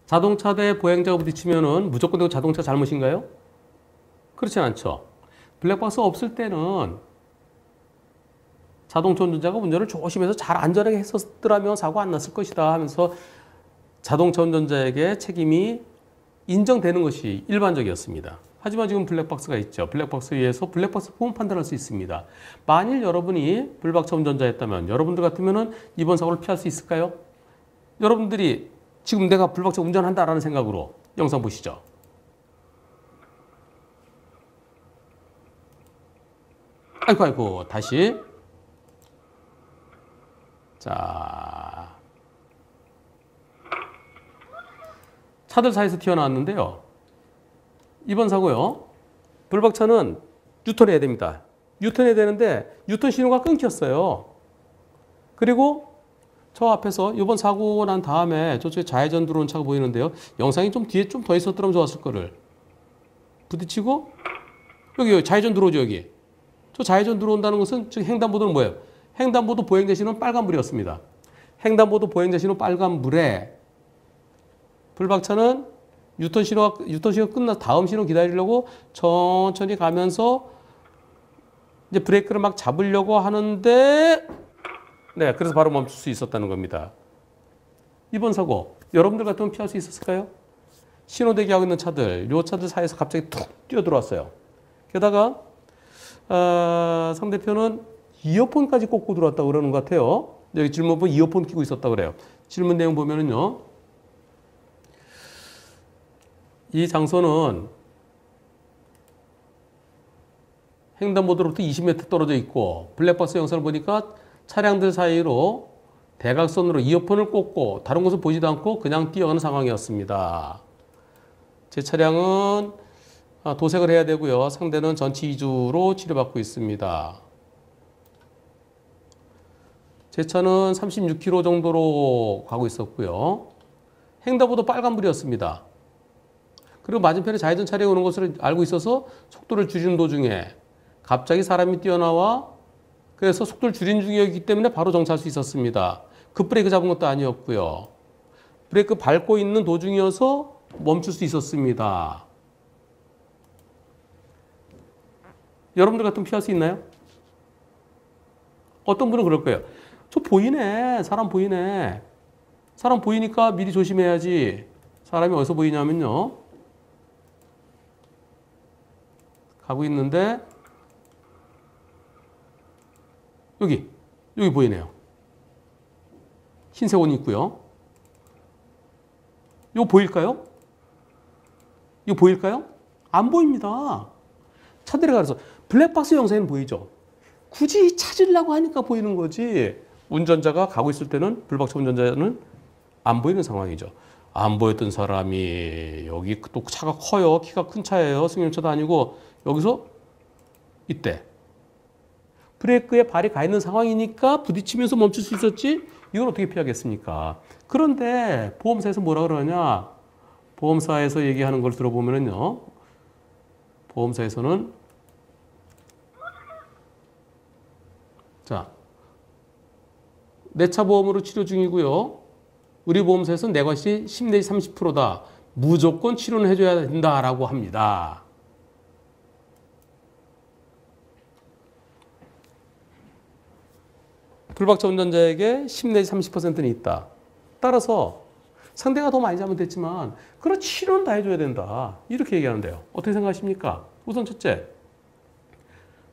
자동차 대 보행자가 부딪히면은 무조건 그 자동차 잘못인가요? 그렇진 않죠. 블랙박스가 없을 때는 자동차 운전자가 운전을 조심해서 잘 안전하게 했었더라면 사고 안 났을 것이다 하면서 자동차 운전자에게 책임이 인정되는 것이 일반적이었습니다. 하지만 지금 블랙박스가 있죠. 블랙박스에 의해서 블랙박스 보험 판단할 수 있습니다. 만일 여러분이 불박차 운전자였다면 여러분들 같으면 이번 사고를 피할 수 있을까요? 여러분들이 지금 내가 불박차 운전한다라는 생각으로 영상 보시죠. 아이고 다시. 자, 차들 사이에서 튀어나왔는데요. 이번 사고요. 불박차는 유턴해야 됩니다. 유턴해야 되는데 유턴 신호가 끊겼어요. 그리고 저 앞에서 이번 사고 난 다음에 저쪽에 좌회전 들어온 차가 보이는데요. 영상이 좀 뒤에 좀 더 있었더라면 좋았을 거를. 부딪히고 여기 좌회전 들어오죠. 여기. 저 좌회전 들어온다는 것은 지금 횡단보도는 뭐예요? 횡단보도 보행자 신호는 빨간불이었습니다. 횡단보도 보행자 신호 빨간불에 불박차는 유턴 신호 끝나서 다음 신호 기다리려고 천천히 가면서 이제 브레이크를 막 잡으려고 하는데 네, 그래서 바로 멈출 수 있었다는 겁니다. 이번 사고 여러분들 같으면 피할 수 있었을까요? 신호 대기하고 있는 차들, 요 차들 사이에서 갑자기 툭 뛰어들어왔어요. 게다가 상대편은 이어폰까지 꽂고 들어왔다고 그러는 것 같아요. 여기 질문 보면 이어폰 끼고 있었다고 그래요. 질문 내용 보면은요. 이 장소는 횡단보도로부터 20m 떨어져 있고 블랙박스 영상을 보니까 차량들 사이로 대각선으로 이어폰을 꽂고 다른 곳을 보지도 않고 그냥 뛰어가는 상황이었습니다. 제 차량은 도색을 해야 되고요. 상대는 전치 2주로 치료받고 있습니다. 제 차는 36km 정도로 가고 있었고요. 횡단보도 빨간불이었습니다. 그리고 맞은편에 좌회전 차량이 오는 것을 알고 있어서 속도를 줄이는 도중에 갑자기 사람이 뛰어나와 그래서 속도를 줄이는 중이었기 때문에 바로 정차할 수 있었습니다. 급브레이크 잡은 것도 아니었고요. 브레이크 밟고 있는 도중이어서 멈출 수 있었습니다. 여러분들 같으면 피할 수 있나요? 어떤 분은 그럴 거예요. 저 보이네. 사람 보이네. 사람 보이니까 미리 조심해야지. 사람이 어디서 보이냐면요. 가고 있는데 여기 보이네요. 흰색 옷 입고요. 이거 보일까요? 이거 보일까요? 안 보입니다. 차들이 가서 블랙박스 영상에는 보이죠. 굳이 찾으려고 하니까 보이는 거지. 운전자가 가고 있을 때는 불박차 운전자는 안 보이는 상황이죠. 안 보였던 사람이 여기 또 차가 커요. 키가 큰 차예요. 승용차도 아니고 여기서 이때 브레이크에 발이 가 있는 상황이니까 부딪히면서 멈출 수 있었지. 이걸 어떻게 피하겠습니까? 그런데 보험사에서 뭐라 그러냐? 보험사에서 얘기하는 걸 들어보면요. 보험사에서는 자, 내 차 보험으로 치료 중이고요. 우리 보험사에서는 내 것이 10 내지 30%다. 무조건 치료는 해줘야 된다라고 합니다. 불박차 운전자에게 10 내지 30%는 있다. 따라서 상대가 더 많이 잘못했지만 그런 치료는 다 해줘야 된다. 이렇게 얘기하는데요. 어떻게 생각하십니까? 우선 첫째,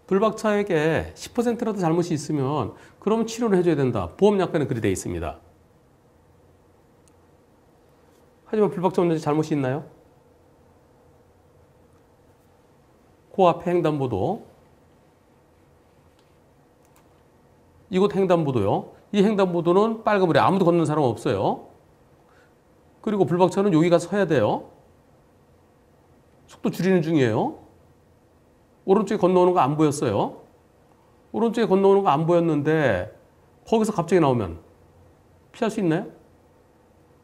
불박차에게 10%라도 잘못이 있으면 그러면 치료를 해줘야 된다. 보험약관에 그리 되어 있습니다. 하지만 불박차 운전자 잘못이 있나요? 그 앞에 횡단보도, 이곳 횡단보도요. 이 횡단보도는 빨간불에 아무도 걷는 사람 없어요. 그리고 불박차는 여기 가서 서야 돼요. 속도 줄이는 중이에요. 오른쪽에 건너오는 거 안 보였어요. 오른쪽에 건너오는 거 안 보였는데 거기서 갑자기 나오면 피할 수 있나요?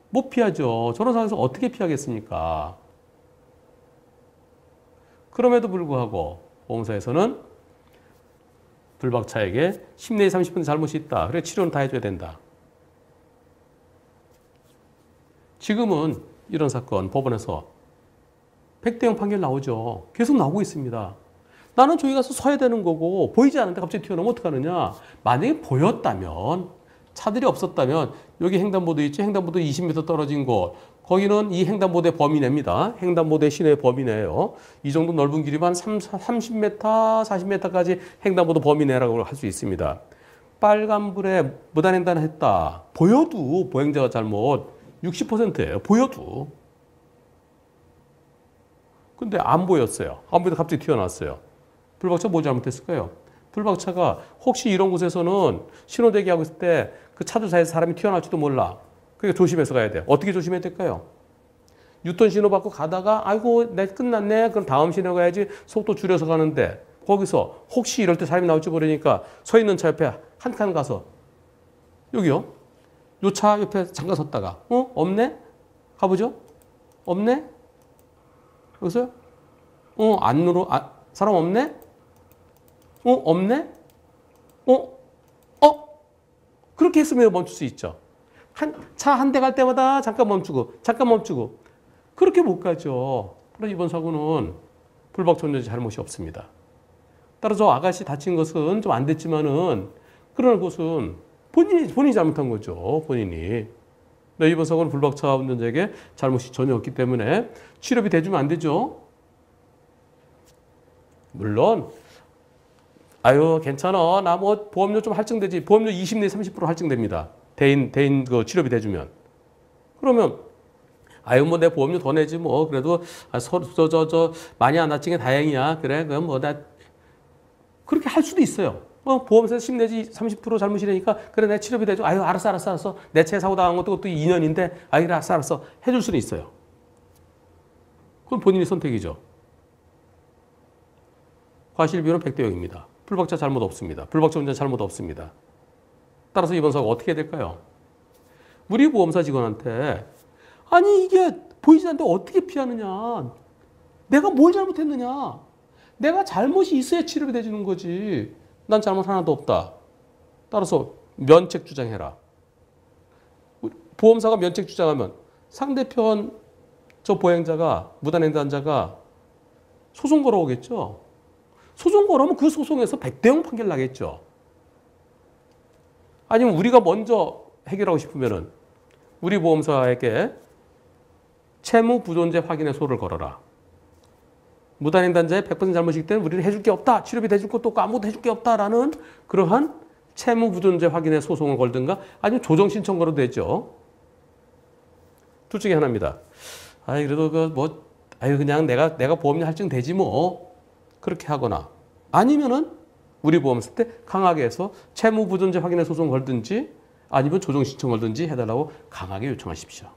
못 피하죠. 저런 상황에서 어떻게 피하겠습니까? 그럼에도 불구하고 보험사에서는 불박차에게 10 내지 30% 잘못이 있다. 그래 치료는 다 해줘야 된다. 지금은 이런 사건 법원에서 100대 0 판결 나오죠. 계속 나오고 있습니다. 나는 저기 가서 서야 되는 거고 보이지 않는데 갑자기 튀어나오면 어떡하느냐. 만약에 보였다면, 차들이 없었다면 여기 횡단보도 있지. 횡단보도 20m 떨어진 곳. 거기는 이 횡단보도의 범위 내입니다. 횡단보도의 시내의 범위 내예요. 이 정도 넓은 길이면 30m, 40m까지 횡단보도 범위 내라고 할 수 있습니다. 빨간불에 무단횡단을 했다. 보여도 보행자가 잘못 60%예요. 보여도. 근데 안 보였어요. 안 보여도 갑자기 튀어나왔어요. 불박차 뭐 잘못했을까요? 불박차가 혹시 이런 곳에서는 신호대기하고 있을 때 그 차들 사이에서 사람이 튀어나올지도 몰라. 그러니까 조심해서 가야 돼요. 어떻게 조심해야 될까요? 유턴 신호 받고 가다가 아이고 내 끝났네. 그럼 다음 신호 가야지. 속도 줄여서 가는데 거기서 혹시 이럴 때 사람이 나올지 모르니까 서 있는 차 옆에 한 칸 가서 여기요. 요 차 옆에 잠깐 섰다가 없네? 가보죠. 없네? 여기서요? 안으로 사람 없네? 없네? 그렇게 했으면 멈출 수 있죠. 차 한 대 갈 때마다 잠깐 멈추고, 잠깐 멈추고. 그렇게 못 가죠. 그래서 이번 사고는 불박차 운전자 잘못이 없습니다. 따라서 아가씨 다친 것은 좀 안 됐지만은, 그러나 그것은 본인이 잘못한 거죠. 본인이. 네, 이번 사고는 불박차 운전자에게 잘못이 전혀 없기 때문에 치료비 대주면 안 되죠. 물론 아유 괜찮아. 나 뭐 보험료 좀 할증되지. 보험료 20 내지 30% 할증됩니다. 대인 그 치료비 대주면. 그러면 아유 뭐 내 보험료 더 내지 뭐. 그래도 저 많이 안 다친 게 다행이야. 그래 그럼 뭐 나 그렇게 할 수도 있어요. 보험사에서 10 내지 30% 잘못이라니까 그래 내 치료비 대줘. 아유 알았어. 내 차 사고 당한 것도 그것도 2년인데 아유 알았어. 해줄 수는 있어요. 그건 본인의 선택이죠. 과실비율은 100대 0입니다. 불박차 잘못 없습니다. 불박차 운전 잘못 없습니다. 따라서 이번 사고 어떻게 해야 될까요? 우리 보험사 직원한테 아니 이게 보이지 않는데 어떻게 피하느냐. 내가 뭘 잘못했느냐. 내가 잘못이 있어야 치료비 대주는 거지. 난 잘못 하나도 없다. 따라서 면책 주장해라. 보험사가 면책 주장하면 상대편 저 보행자가 무단횡단자가 소송 걸어오겠죠. 소송 걸어오면 그 소송에서 100대 0 판결 나겠죠. 아니면 우리가 먼저 해결하고 싶으면은 우리 보험사에게 채무 부존재 확인의 소를 걸어라. 무단횡단자의 100% 잘못이기 때문에 우리는 해줄 게 없다. 치료비 대줄 것도 없고 아무것도 해줄 게 없다라는 그러한 채무 부존재 확인의 소송을 걸든가 아니면 조정 신청 걸어도 되죠. 둘 중에 하나입니다. 아이 그래도 그냥 내가 보험료 할증되지 뭐. 그렇게 하거나 아니면은 우리 보험사 때 강하게 해서 채무 부존재 확인의 소송 걸든지 아니면 조정 신청 걸든지 해달라고 강하게 요청하십시오.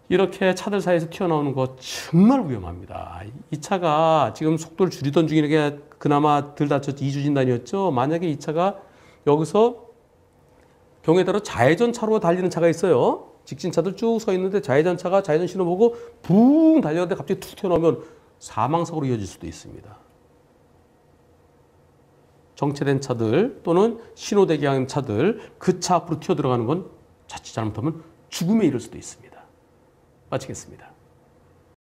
이렇게 차들 사이에서 튀어나오는 거 정말 위험합니다. 이 차가 지금 속도를 줄이던 중인 게 그나마 덜 다쳤죠. 이주진단이었죠. 만약에 이 차가 여기서 경우에 따라 좌회전 차로 달리는 차가 있어요. 직진차들 쭉 서 있는데 좌회전 차가 좌회전 신호 보고 붕 달렸는데 갑자기 툭 튀어나오면 사망사고로 이어질 수도 있습니다. 정체된 차들 또는 신호 대기하는 차들 그 차 앞으로 튀어 들어가는 건 자칫 잘못하면 죽음에 이를 수도 있습니다. 마치겠습니다.